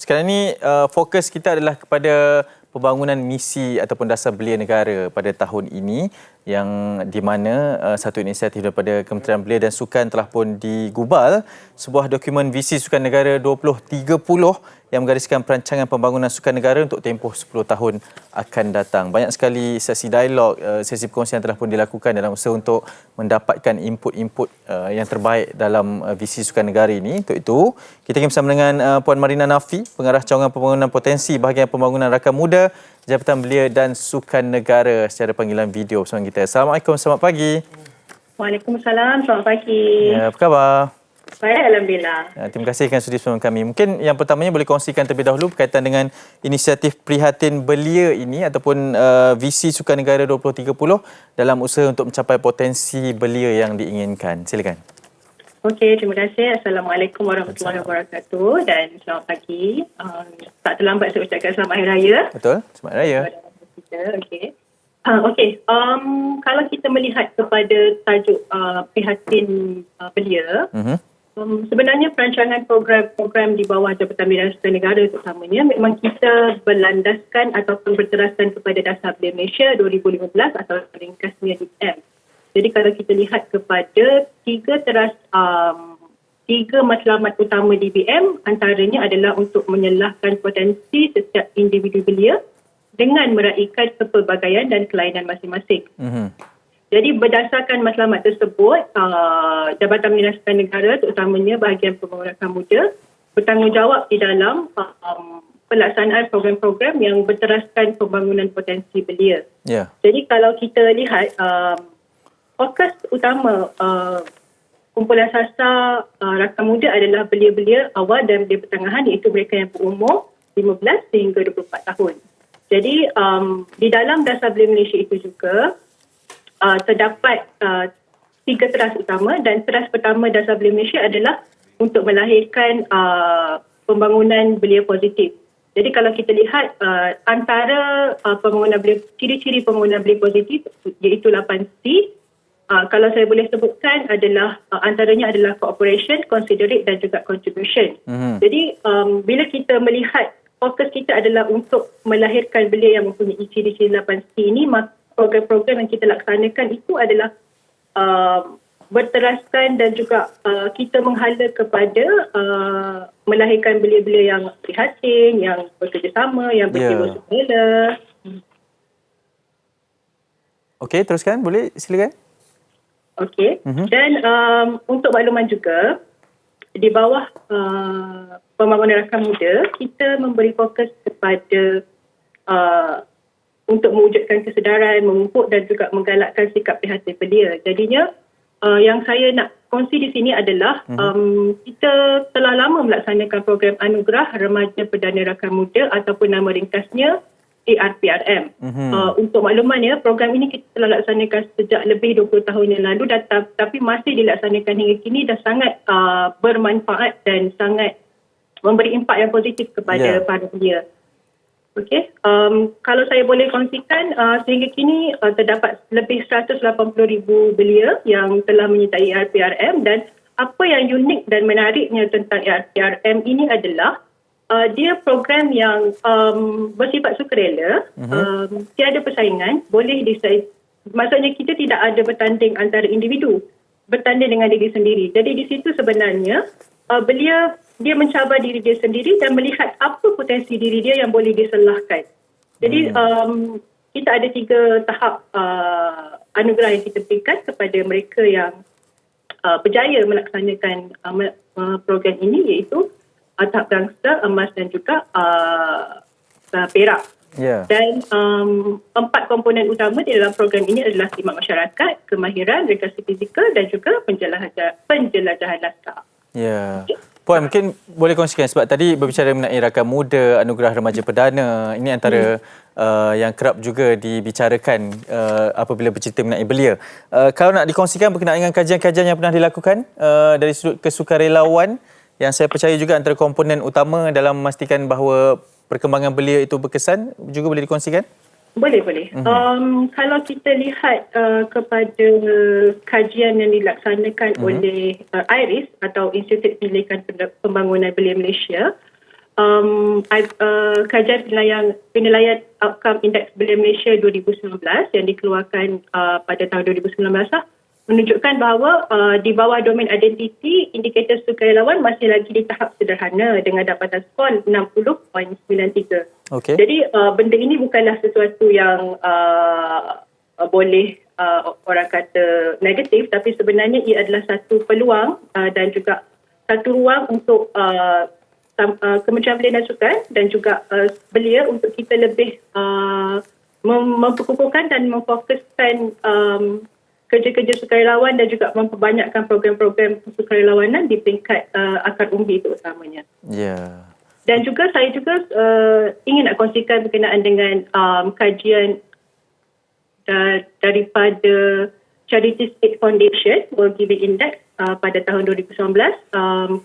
Sekarang ni fokus kita adalah kepada pembangunan misi ataupun dasar belia negara pada tahun ini, yang di mana satu inisiatif daripada Kementerian Belia dan Sukan telah pun digubal sebuah dokumen visi Sukan Negara 2030 yang menggariskan perancangan pembangunan sukan negara untuk tempoh 10 tahun akan datang. Banyak sekali sesi dialog, sesi perkongsian telah pun dilakukan dalam usaha untuk mendapatkan input-input yang terbaik dalam visi sukan negara ini. Untuk itu, kita akan bersama dengan Puan Marina Nafi, Pengarah Cawangan Pembangunan Potensi Bahagian Pembangunan Rakan Muda, Jabatan Belia dan Sukan Negara secara panggilan video bersama kita. Assalamualaikum, selamat pagi. Waalaikumsalam, selamat pagi. Ya, apa khabar? Baik, Alhamdulillah. Terima kasih kerana sudi bersama kami. Mungkin yang pertamanya boleh kongsikan terlebih dahulu berkaitan dengan inisiatif Prihatin Belia ini ataupun visi Sukan Negara 2030 dalam usaha untuk mencapai potensi belia yang diinginkan. Silakan. Okey, terima kasih. Assalamualaikum warahmatullahi wabarakatuh dan selamat pagi. Tak terlambat saya ucapkan selamat Hari Raya. Betul, selamat Hari Raya. Okey. Kalau kita melihat kepada tajuk Prihatin Belia, sebenarnya perancangan program-program di bawah Jabatan Belia dan Sukan Negara terutamanya memang kita berlandaskan ataupun berteraskan kepada Dasar Belia Malaysia 2015 atau ringkasnya DBM. Jadi kalau kita lihat kepada tiga matlamat utama DBM, antaranya adalah untuk menyelahkan potensi setiap individu belia dengan meraihkan kepelbagaian dan kelainan masing-masing. Jadi berdasarkan matlamat tersebut, Jabatan Belia dan Sukan Negara terutamanya bahagian pembangunan rakan muda bertanggungjawab di dalam pelaksanaan program-program yang berteraskan pembangunan potensi belia. Yeah. Jadi kalau kita lihat fokus utama kumpulan sasar rakan muda adalah belia-belia awal dan belia pertengahan, iaitu mereka yang berumur 15 sehingga 24 tahun. Jadi di dalam Dasar Belia Malaysia itu juga terdapat tiga teras utama, dan teras pertama Dasar Belia Malaysia adalah untuk melahirkan pembangunan belia positif. Jadi kalau kita lihat antara pembangunan belia, ciri-ciri pembangunan belia positif iaitu 8C. Kalau saya boleh sebutkan adalah antaranya adalah cooperation, considerate dan juga contribution. Jadi bila kita melihat fokus kita adalah untuk melahirkan belia yang mempunyai ciri-ciri 8C ini, maka program-program yang kita laksanakan itu adalah berteraskan dan juga kita menghala kepada melahirkan belia-belia yang prihatin, yang bekerjasama, yang berjiwa sukarela. Okey, teruskan. Boleh silakan. Okey. Dan untuk makluman juga, di bawah pembangunan rakan muda, kita memberi fokus kepada untuk mewujudkan kesedaran, memupuk dan juga menggalakkan sikap prihatin belia. Jadinya, yang saya nak kongsi di sini adalah kita telah lama melaksanakan program Anugerah Remaja Perdana Rakan Muda ataupun nama ringkasnya ARPRM. Untuk maklumannya, program ini kita telah laksanakan sejak lebih 20 tahun yang lalu, tapi masih dilaksanakan hingga kini dan sangat bermanfaat dan sangat memberi impak yang positif kepada para belia. Okey, kalau saya boleh kongsikan, sehingga kini terdapat lebih 180,000 belia yang telah menyertai ARPRM, dan apa yang unik dan menariknya tentang ARPRM ini adalah dia program yang bersifat sukarela, tiada persaingan, maksudnya kita tidak ada bertanding antara individu, bertanding dengan diri sendiri. Jadi di situ sebenarnya belia dia mencabar diri dia sendiri dan melihat apa potensi diri dia yang boleh diselahkan. Jadi kita ada 3 tahap anugerah yang kita berikan kepada mereka yang berjaya melaksanakan program ini, iaitu tahap gangster, emas dan juga perak. Dan 4 komponen utama di dalam program ini adalah khidmat masyarakat, kemahiran, rekreasi fizikal dan juga penjelajahan laskar. Puan, mungkin boleh kongsikan, sebab tadi berbicara mengenai rakan muda, anugerah remaja perdana, ini antara yang kerap juga dibicarakan apabila bercerita mengenai belia. Kalau nak dikongsikan berkenaan dengan kajian-kajian yang pernah dilakukan dari sudut kesukarelawan, yang saya percaya juga antara komponen utama dalam memastikan bahawa perkembangan belia itu berkesan, juga boleh dikongsikan? Boleh. Kalau kita lihat kepada kajian yang dilaksanakan oleh IRIS atau Institut Penyelidikan Pembangunan Belia Malaysia, kajian penilaian outcome indeks belia Malaysia 2019 yang dikeluarkan pada tahun 2019 lah, menunjukkan bahawa di bawah domain identiti, indikator sukarelawan masih lagi di tahap sederhana dengan dapatan skor 60.93. Okey. Jadi benda ini bukanlah sesuatu yang boleh orang kata negatif, tapi sebenarnya ia adalah satu peluang dan juga satu ruang untuk Kementerian Belia dan Sukan dan juga belia untuk kita lebih memperkukuhkan dan memfokuskan kerja-kerja sukarelawan dan juga memperbanyakkan program-program sukarelawanan di peringkat akar umbi itu utamanya. Ya. Dan juga saya juga ingin nak kongsikan berkenaan dengan kajian daripada Charity State Foundation World Giving Index pada tahun 2019.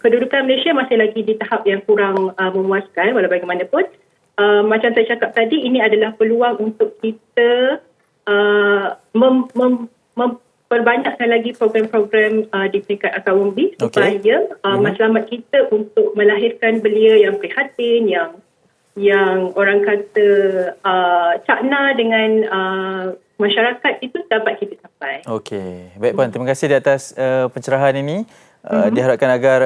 Kedudukan Malaysia masih lagi di tahap yang kurang memuaskan walau bagaimanapun. Macam saya cakap tadi, ini adalah peluang untuk kita memperbanyakkan lagi program-program di peringkat akar umbi supaya matlamat kita untuk melahirkan belia yang prihatin, yang orang kata cakna dengan masyarakat itu dapat kita capai. Okey. Baik Puan, terima kasih di atas pencerahan ini. Diharapkan agar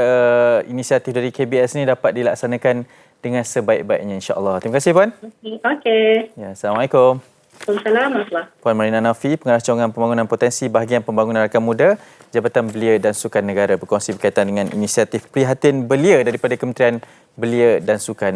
inisiatif dari KBS ini dapat dilaksanakan dengan sebaik-baiknya, insya-Allah. Terima kasih Puan. Okey. Ya, Assalamualaikum. Assalamualaikum. Puan Marina Nafi, Pengarah Cawangan Pembangunan Potensi Bahagian Pembangunan Rakan Muda, Jabatan Belia dan Sukan Negara, berkongsi berkaitan dengan inisiatif prihatin belia daripada Kementerian Belia dan Sukan.